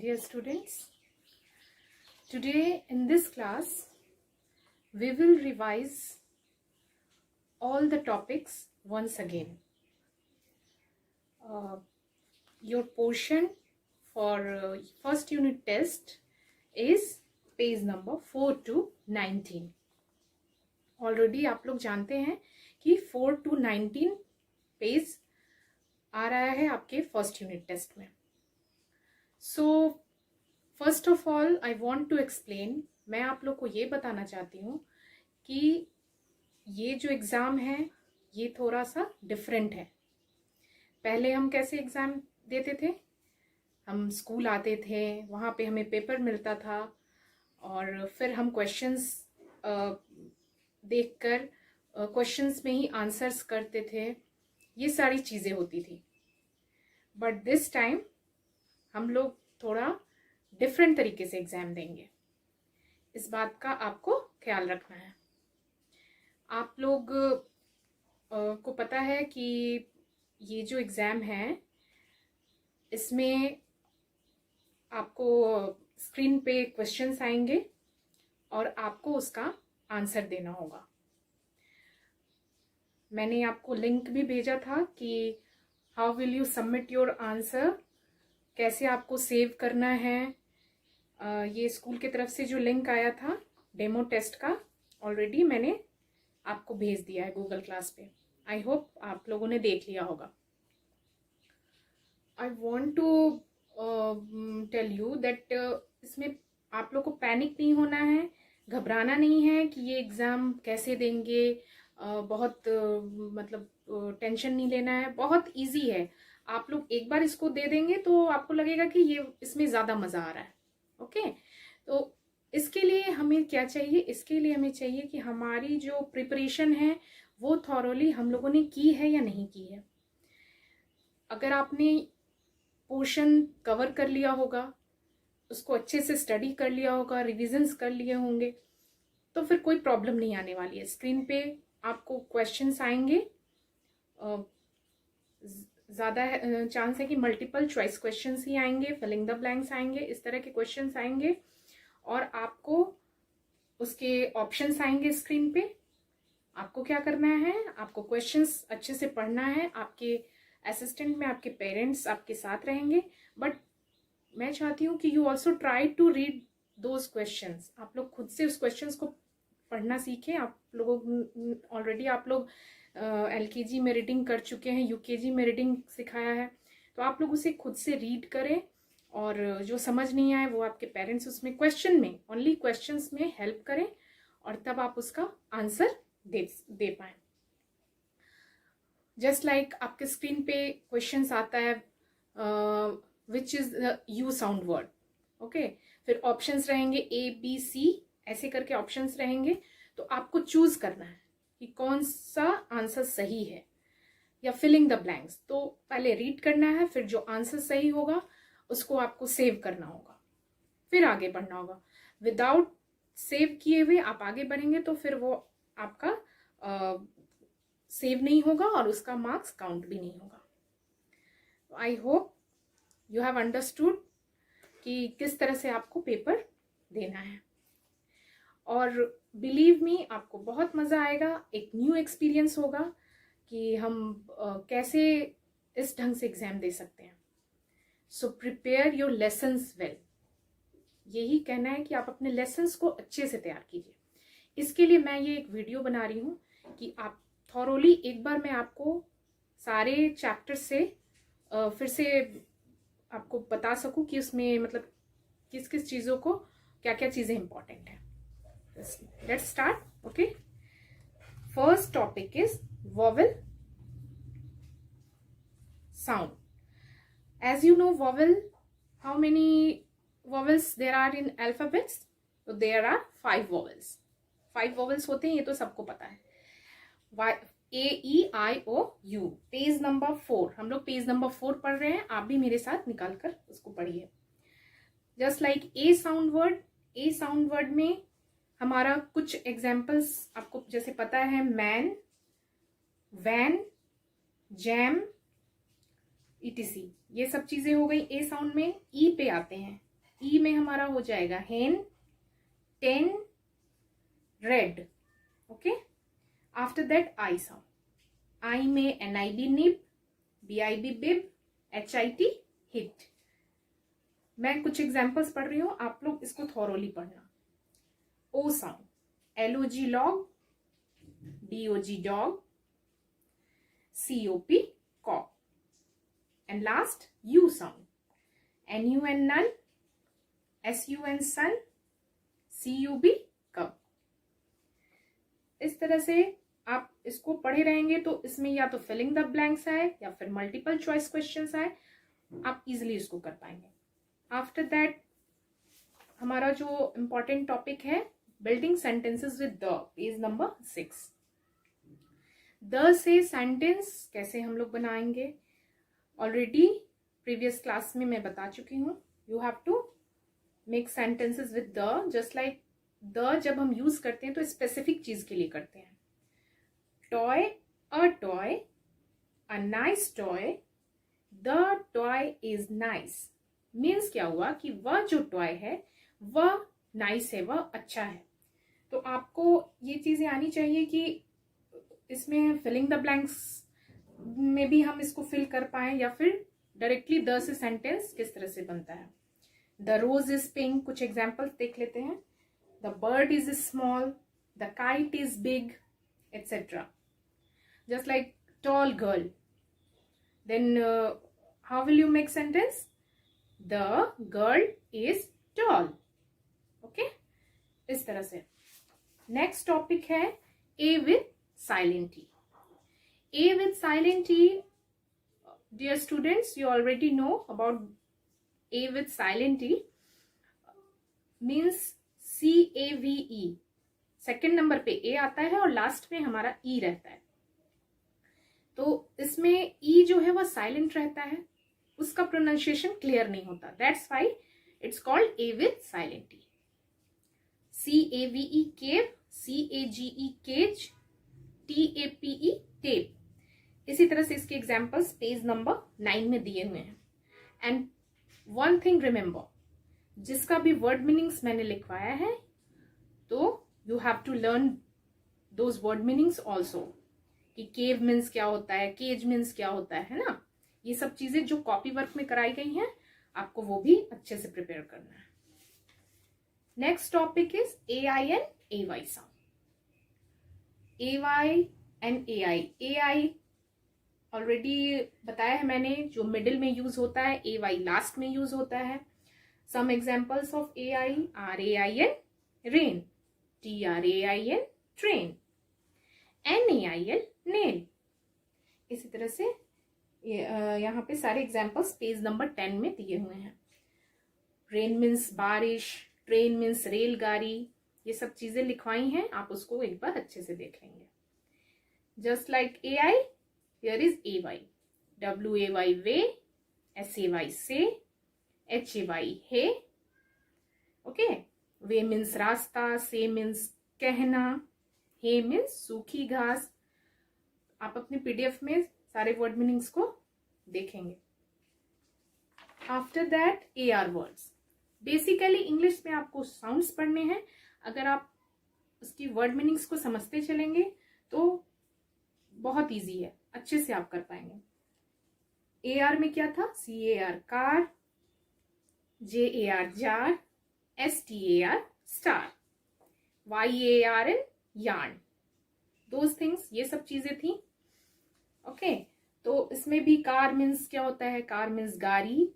dear students. Today in this class, we will revise all the topics once again. Your portion for first unit test is page number 4 to 19. Already आप लोग जानते हैं कि 4 to 19 page आ रहा है आपके first unit test में. So first of all I want to explain, मैं आप लोग को ये बताना चाहती हूँ कि ये जो एग्ज़ाम है ये थोड़ा सा डिफरेंट है. पहले हम कैसे एग्ज़ाम देते थे, हम स्कूल आते थे, वहाँ पे हमें पेपर मिलता था और फिर हम क्वेश्चंस देखकर क्वेश्चंस में ही आंसर्स करते थे. ये सारी चीज़ें होती थी. बट दिस टाइम हम लोग थोड़ा डिफरेंट तरीके से एग्ज़ाम देंगे. इस बात का आपको ख्याल रखना है. आप लोग को पता है कि ये जो एग्ज़ाम है इसमें आपको स्क्रीन पे क्वेश्चंस आएंगे और आपको उसका आंसर देना होगा. मैंने आपको लिंक भी भेजा था कि how will you submit your answer, कैसे आपको सेव करना है. ये स्कूल की तरफ से जो लिंक आया था डेमो टेस्ट का, ऑलरेडी मैंने आपको भेज दिया है गूगल क्लास पे. आई होप आप लोगों ने देख लिया होगा. I want to tell you that इसमें आप लोग को पैनिक नहीं होना है, घबराना नहीं है कि ये एग्ज़ाम कैसे देंगे. बहुत मतलब टेंशन नहीं लेना है. बहुत इजी है. आप लोग एक बार इसको दे देंगे तो आपको लगेगा कि ये इसमें ज़्यादा मज़ा आ रहा है. ओके, तो इसके लिए हमें क्या चाहिए, इसके लिए हमें चाहिए कि हमारी जो प्रिपरेशन है वो थॉरोली हम लोगों ने की है या नहीं की है. अगर आपने पोर्शन कवर कर लिया होगा, उसको अच्छे से स्टडी कर लिया होगा, रिविजन्स कर लिए होंगे, तो फिर कोई प्रॉब्लम नहीं आने वाली है. स्क्रीन पे आपको क्वेश्चंस आएंगे. ज़्यादा चांस है कि मल्टीपल चॉइस क्वेश्चंस ही आएंगे, फिलिंग द ब्लैंक्स आएंगे, इस तरह के क्वेश्चंस आएंगे और आपको उसके ऑप्शंस आएंगे स्क्रीन पे. आपको क्या करना है, आपको क्वेश्चंस अच्छे से पढ़ना है. आपके असिस्टेंट में आपके पेरेंट्स आपके साथ रहेंगे, बट मैं चाहती हूँ कि you also try to read those questions. आप लोग खुद से उस क्वेश्चंस को पढ़ना सीखें. आप लोगों ऑलरेडी आप लोग LKG में रीडिंग कर चुके हैं, UKG में रीडिंग सिखाया है, तो आप लोग उसे खुद से रीड करें और जो समझ नहीं आए वो आपके पेरेंट्स उसमें क्वेश्चन में, ओनली क्वेश्चंस में हेल्प करें और तब आप उसका आंसर दे पाएं. जस्ट लाइक आपके स्क्रीन पे क्वेश्चंस आता है which is you sound word. Okay, फिर ऑप्शंस रहेंगे ABC, ऐसे करके ऑप्शंस रहेंगे. तो आपको चूज करना है कि कौन सा आंसर सही है या फिलिंग द ब्लैंक्स. तो पहले रीड करना है, फिर जो आंसर सही होगा उसको आपको सेव करना होगा, फिर आगे बढ़ना होगा. विदाउट सेव किए हुए आप आगे बढ़ेंगे तो फिर वो आपका सेव नहीं होगा और उसका मार्क्स काउंट भी नहीं होगा. आई होप यू हैव अंडरस्टूड कि किस तरह से आपको पेपर देना है. और बिलीव मी, आपको बहुत मज़ा आएगा. एक न्यू एक्सपीरियंस होगा कि हम कैसे इस ढंग से एग्ज़ाम दे सकते हैं. So prepare your lessons well. यही कहना है कि आप अपने लेसन्स को अच्छे से तैयार कीजिए. इसके लिए मैं ये एक वीडियो बना रही हूँ कि आप थॉरोली एक बार मैं आपको सारे चैप्टर से फिर से आपको बता सकूं कि उसमें मतलब किस किस चीज़ों को क्या क्या चीज़ें इंपॉर्टेंट है. Let's start. Okay, first topic is vowel sound. As you know vowel, how many vowels there are in alphabets? तो देर आर 5 वॉवेल्स. 5 वॉवेल्स होते हैं, ये तो सबको पता है. AEIOU. पेज नंबर 4, हम लोग पेज नंबर 4 पढ़ रहे हैं. आप भी मेरे साथ निकाल कर उसको पढ़िए. Just like a sound word. A sound word में हमारा कुछ एग्जाम्पल्स आपको जैसे पता है, मैन, वैन, जैम, ETC. ये सब चीजें हो गई ए साउंड में. ई पे आते हैं. ई में हमारा हो जाएगा hen, 10, red. Okay, after that I sound. I में NIB nib, BIB bib, HIT hit. मैं कुछ एग्जाम्पल्स पढ़ रही हूँ, आप लोग इसको थॉरोली पढ़ना. O sound, LOG log, DOG dog, COP cop. And last U sound, NUN nun, SUN sun, CUB cub. इस तरह से आप इसको पढ़े रहेंगे तो इसमें या तो फिलिंग द ब्लैंक्स आए या फिर मल्टीपल चॉइस क्वेश्चंस आए, आप इजीली इसको कर पाएंगे. आफ्टर दैट हमारा जो इम्पोर्टेंट टॉपिक है building sentences with the, page number 6. The से सेंटेंस कैसे हम लोग बनाएंगे, ऑलरेडी प्रीवियस क्लास में मैं बता चुकी हूँ. You have to make sentences with the. Just like the जब हम यूज करते हैं तो स्पेसिफिक चीज के लिए करते हैं. Toy, a toy, a nice toy, the toy is nice. Means क्या हुआ कि वह जो टॉय है वह नाइस है, वह अच्छा है. तो आपको ये चीजें आनी चाहिए कि इसमें फिलिंग द ब्लैंक्स में भी हम इसको फिल कर पाए, या फिर डायरेक्टली द से सेंटेंस किस तरह से बनता है. द रोज इज पिंक, कुछ एग्जाम्पल्स देख लेते हैं. The bird is small, the kite is big, etc. Just like tall girl. Then how will you make sentence? The girl is tall. Okay? इस तरह से. Next topic है A with silent T. A with silent T, dear students, you already know about A with silent T. Means CAVE. Second number पे ए आता है और last में हमारा ई रहता है. तो इसमें ई जो है वह साइलेंट रहता है, उसका प्रोनाउंसिएशन क्लियर नहीं होता. That's why it's called a with silent e. CAVE cave, CAGE cage, TAPE tape. इसी तरह से इसके एग्जाम्पल्स पेज नंबर 9 में दिए हुए हैं. एंड वन थिंग रिमेंबर, जिसका भी वर्ड मीनिंग्स मैंने लिखवाया है तो you have to learn those word meanings also, कि केव मीन्स क्या होता है, केज मीन्स क्या होता है ना. ये सब चीजें जो कॉपी वर्क में कराई गई हैं आपको वो भी अच्छे से प्रिपेयर करना है. Next topic is AI and AY sound. AY and AI. AI already बताया है मैंने, जो मिडिल में यूज होता है, AY लास्ट में यूज होता है. Some examples of AI are AIN, rain, TRAIN, train, NAIL, nail. इसी तरह से यहाँ पे सारे एग्जाम्पल्स पेज नंबर 10 में दिए हुए हैं. रेन मीन्स बारिश, ट्रेन मीन्स रेलगाड़ी. ये सब चीजें लिखवाई हैं, आप उसको एक बार अच्छे से देख लेंगे. Just like AI, here is AY. WAY way, SAY से, HAY है. ओके, वे मीन्स रास्ता, से मीन्स कहना, हे मीन्स सूखी घास. आप अपने PDF में सारे वर्ड मीनिंग्स को देखेंगे. After that AR words. Basically English में आपको साउंड्स पढ़ने हैं. अगर आप उसकी वर्ड मीनिंग्स को समझते चलेंगे तो बहुत इजी है, अच्छे से आप कर पाएंगे. AR में क्या था? CAR car, JAR jar, STAR star, YARN yarn. Those things, ये सब चीजें थी. ओके, तो इसमें भी कार मीन्स क्या होता है? कार मीन्स गाड़ी,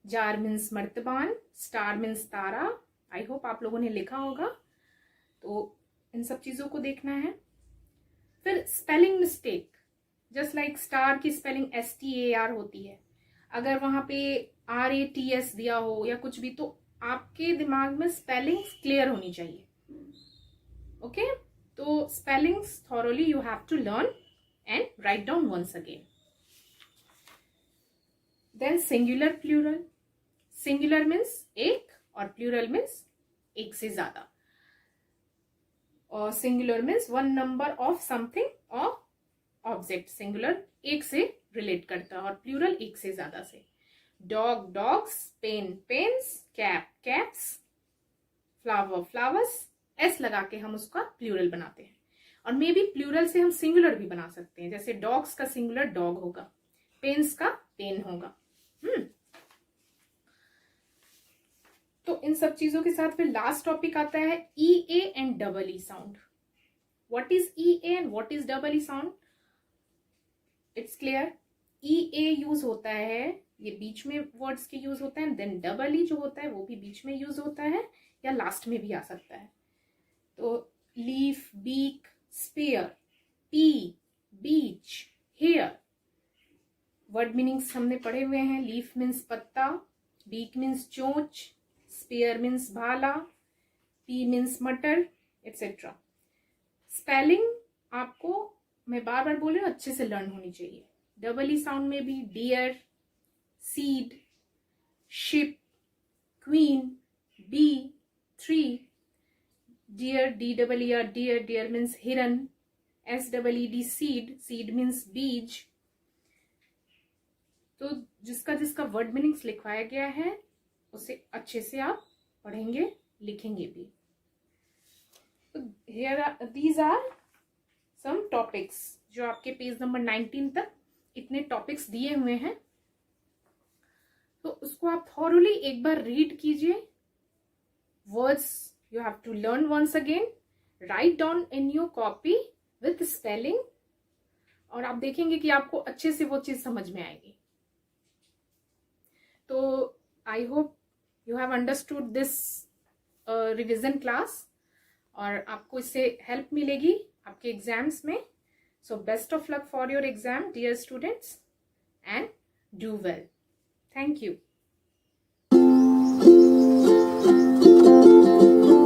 जार मीन्स मर्तबान, स्टार मीन्स तारा. आई होप आप लोगों ने लिखा होगा, तो इन सब चीजों को देखना है. फिर spelling mistake. Just like star की स्पेलिंग STAR होती है. अगर वहां पे RATS दिया हो या कुछ भी, तो आपके दिमाग में स्पेलिंग्स क्लियर होनी चाहिए. ओके, तो spellings thoroughly you have to learn and write down once again. Then singular, plural. Singular means एक और प्लूरल मीन्स एक से ज्यादा. और singular means one number of something और ऑब्जेक्ट. सिंगुलर एक से रिलेट करता है और प्लूरल एक से ज्यादा से. Dog dogs, pen pens, cap caps, flower flowers, S लगा के हम उसका प्लूरल बनाते हैं। और मे बी प्लूरल से हम सिंगुलर भी बना सकते हैं, जैसे डॉग्स का सिंगुलर डॉग होगा, पेन्स का पेन होगा। तो इन सब चीजों के साथ फिर लास्ट टॉपिक आता है E A and double E sound. What is E A and what is double E sound? It's clear. E A use होता है, ये बीच में वर्ड्स के यूज होता है, देन डबल ई जो होता है वो भी बीच में यूज होता है या लास्ट में भी आ सकता है। तो लीफ, बीक, स्पेयर, पी, बीच, हेयर, वर्ड मीनिंग्स हमने पढ़े हुए हैं। लीफ मीन्स पत्ता, बीक मीन्स चोंच, स्पेयर मीन्स भाला, पी मीन्स मटर, एटसेट्रा। स्पेलिंग आपको मैं बार बार बोल रही हूँ, अच्छे से लर्न होनी चाहिए। डबल ई साउंड में भी deer, seed, ship, queen, bee, tree, deer, D double E R, deer, deer means हिरन, S double E D, seed, seed means बीज। तो जिसका जिसका वर्ड मीनिंग्स लिखवाया गया है उसे अच्छे से आप पढ़ेंगे, लिखेंगे भी। तो these are some topics जो आपके पेज नंबर 19 तक इतने टॉपिक्स दिए हुए हैं। तो उसको आप थॉरली एक बार रीड कीजिए। Words you have to learn once again, write down in your copy with spelling, और आप देखेंगे कि आपको अच्छे से वो चीज समझ में आएगी। तो I hope you have understood this revision class, और आपको इससे हेल्प मिलेगी आपके एग्जाम्स में। So best of luck for your exam dear students, and do well. Thank you.